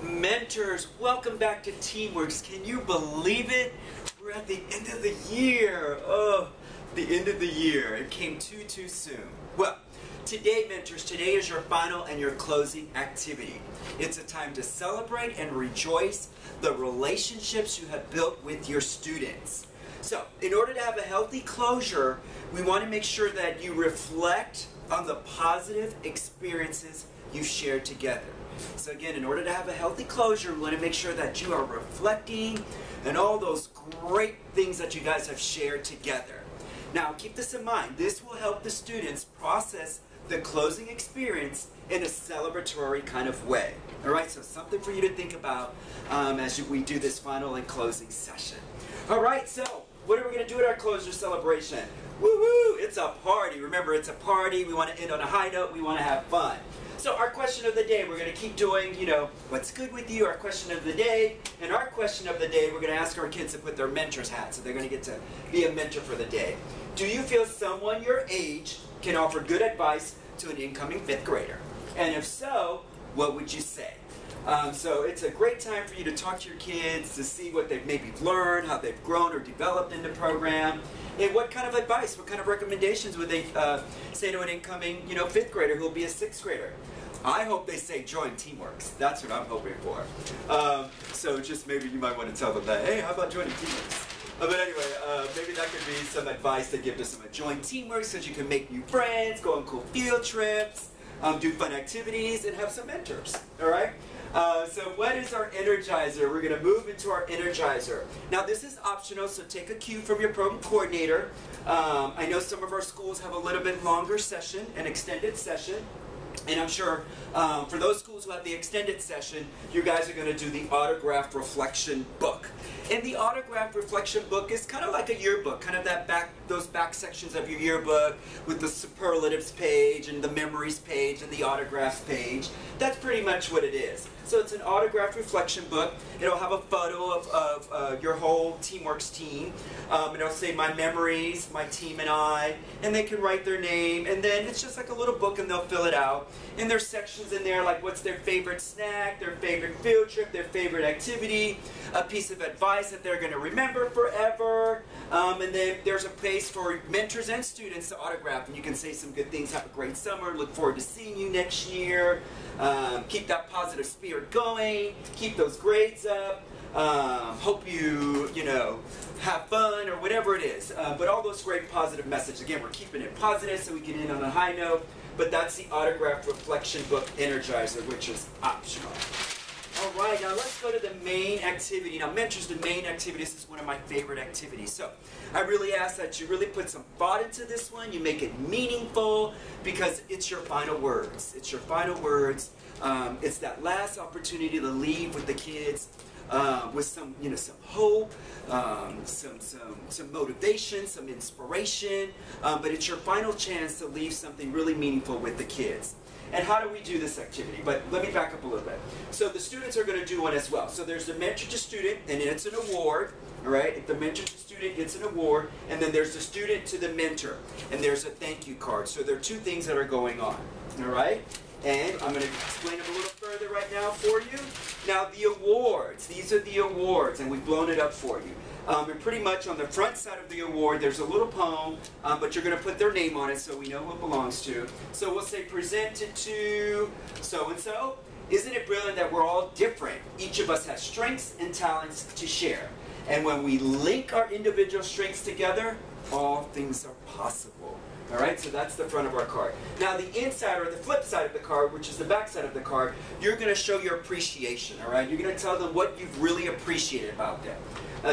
Mentors, welcome back to TeamWorks. Can you believe it? We're at the end of the year. Oh, the end of the year. It came too soon. Well, today, mentors, today is your final and your closing activity. It's a time to celebrate and rejoice the relationships you have built with your students. So, in order to have a healthy closure, we want to make sure that you reflect on the positive experiences you've shared together. So again, in order to have a healthy closure, we want to make sure that you are reflecting on all those great things that you guys have shared together. Now, keep this in mind. This will help the students process the closing experience in a celebratory kind of way. All right, so something for you to think about as we do this final and closing session. All right, so what are we going to do at our closure celebration? Woo-hoo! It's a party. Remember, it's a party. We want to end on a high note. We want to have fun. So our question of the day, we're going to keep doing, what's good with you, our question of the day. And our question of the day, we're going to ask our kids to put their mentor's hat. So they're going to get to be a mentor for the day. Do you feel someone your age can offer good advice to an incoming 5th grader? And if so, what would you say? So it's a great time for you to talk to your kids, to see what they've maybe learned, how they've grown or developed in the program, and what kind of advice, what kind of recommendations would they say to an incoming, 5th grader who will be a 6th grader. I hope they say join TeamWorks. That's what I'm hoping for. So just maybe you might want to tell them that, hey, how about joining TeamWorks? But anyway, maybe that could be some advice to give to someone. Join TeamWorks so you can make new friends, go on cool field trips, do fun activities, and have some mentors. All right? So what is our Energizer? We're going to move into our Energizer. Now this is optional, so take a cue from your program coordinator. I know some of our schools have a little bit longer session, an extended session. And I'm sure for those schools who have the extended session, you guys are going to do the autograph reflection book. And the autograph reflection book is kind of like a yearbook, kind of those back sections of your yearbook with the superlatives page and the memories page and the autographs page. That's pretty much what it is. So it's an autograph reflection book. It'll have a photo of your whole TeamWorks team. It'll say my memories, my team and I, and they can write their name, and then it's just like a little book and they'll fill it out. And there's sections in there like what's their favorite snack, their favorite field trip, their favorite activity, a piece of advice that they're going to remember forever, and then there's a place for mentors and students to autograph, and you can say some good things, have a great summer, look forward to seeing you next year, keep that positive spirit going, keep those grades up, hope you, have fun or whatever it is, but all those great positive messages. Again, we're keeping it positive so we can end on a high note, but that's the autograph reflection book Energizer, which is optional. All right, now let's go to the main activity. Now, mentors, the main activity, this is one of my favorite activities. So I really ask that you really put some thought into this one. You make it meaningful because it's your final words. It's your final words. It's that last opportunity to leave with the kids with some, some hope, some motivation, some inspiration. But it's your final chance to leave something really meaningful with the kids. And how do we do this activity? But let me back up a little bit. So the students are going to do one as well. So there's the mentor to student, and it's an award. All right? If the mentor to student gets an award, and then there's the student to the mentor, and there's a thank you card. So there are two things that are going on. All right? And I'm going to explain them a little further right now for you. Now the awards, these are the awards, and we've blown it up for you. And pretty much on the front side of the award, there's a little poem, but you're going to put their name on it so we know who it belongs to. So we'll say presented to so-and-so. Isn't it brilliant that we're all different? Each of us has strengths and talents to share. And when we link our individual strengths together, all things are possible. All right, so that's the front of our card. Now the inside, or the flip side of the card, which is the back side of the card, you're going to show your appreciation, all right? You're going to tell them what you've really appreciated about them.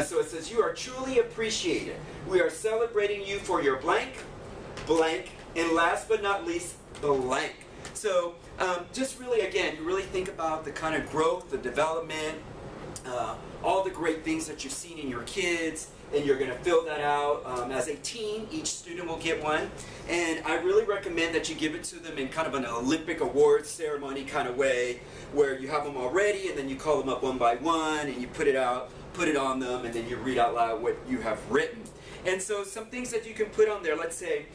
So it says, you are truly appreciated. We are celebrating you for your blank, blank, and last but not least, blank. So just really, again, really think about the kind of growth, the development, all the great things that you've seen in your kids, and you're going to fill that out as a team. Each student will get one, and I really recommend that you give it to them in kind of an Olympic awards ceremony kind of way, where you have them all ready, and then you call them up one by one, and you put it on them, and then you read out loud what you have written. And so some things that you can put on there, let's say,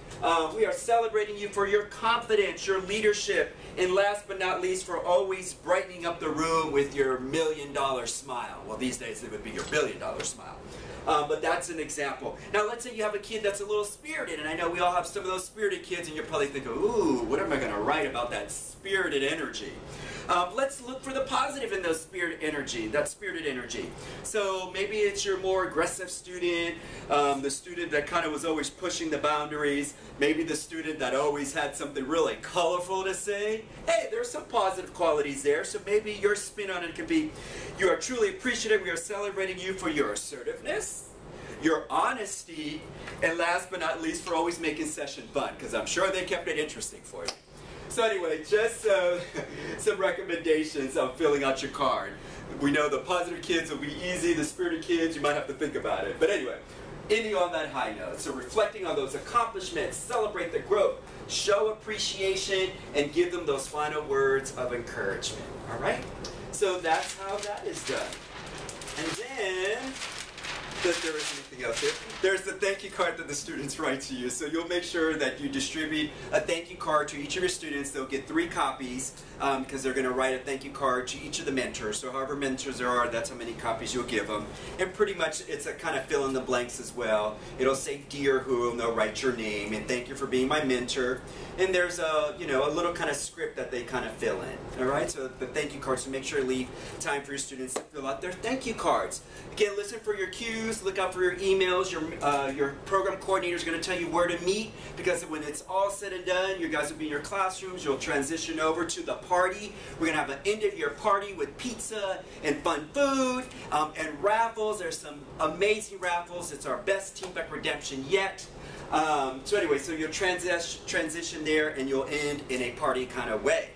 we are celebrating you for your confidence, your leadership, and last but not least, for always brightening up the room with your $1 million smile. Well, these days it would be your $1 billion smile. But that's an example. Now let's say you have a kid that's a little spirited, and I know we all have some of those spirited kids, and you're probably thinking, ooh, what am I going to write about that spirited energy? Let's look for the positive in those spirited energy. So maybe it's your more aggressive student, the student that kind of was always pushing the boundaries, maybe the student that always had something really colorful to say. Hey, there's some positive qualities there, so maybe your spin on it could be, you are truly appreciative, we are celebrating you for your assertiveness, your honesty, and last but not least, for always making session fun, because I'm sure they kept it interesting for you. So anyway, just some recommendations of filling out your card. We know the positive kids will be easy, the spirited kids, you might have to think about it. But anyway, ending on that high note. So reflecting on those accomplishments, celebrate the growth, show appreciation, and give them those final words of encouragement. All right? So that's how that is done. And then, if there is anything else here, there's the thank you card that the students write to you. So you'll make sure that you distribute a thank you card to each of your students. They'll get 3 copies because they're going to write a thank you card to each of the mentors. So however mentors there are, that's how many copies you'll give them. And pretty much it's a kind of fill in the blanks as well. It'll say dear who, and they'll write your name and thank you for being my mentor. And there's a, a little kind of script that they kind of fill in. All right, so the thank you cards, so make sure to leave time for your students to fill out their thank you cards. Again, listen for your cues, look out for your emails. Your program coordinator is going to tell you where to meet, because when it's all said and done, you guys will be in your classrooms. You'll transition over to the party. We're going to have an end-of-year party with pizza and fun food and raffles. There's some amazing raffles. It's our best TeamWorks redemption yet. So anyway, so you'll transition there, and you'll end in a party kind of way.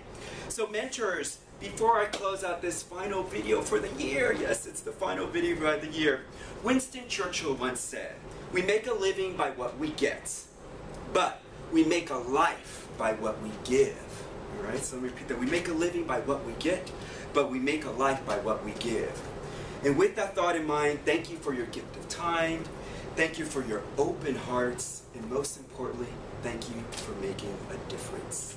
So mentors, before I close out this final video for the year, yes, it's the final video of the year, Winston Churchill once said, we make a living by what we get, but we make a life by what we give. All right, so let me repeat that. We make a living by what we get, but we make a life by what we give. And with that thought in mind, thank you for your gift of time. Thank you for your open hearts. And most importantly, thank you for making a difference.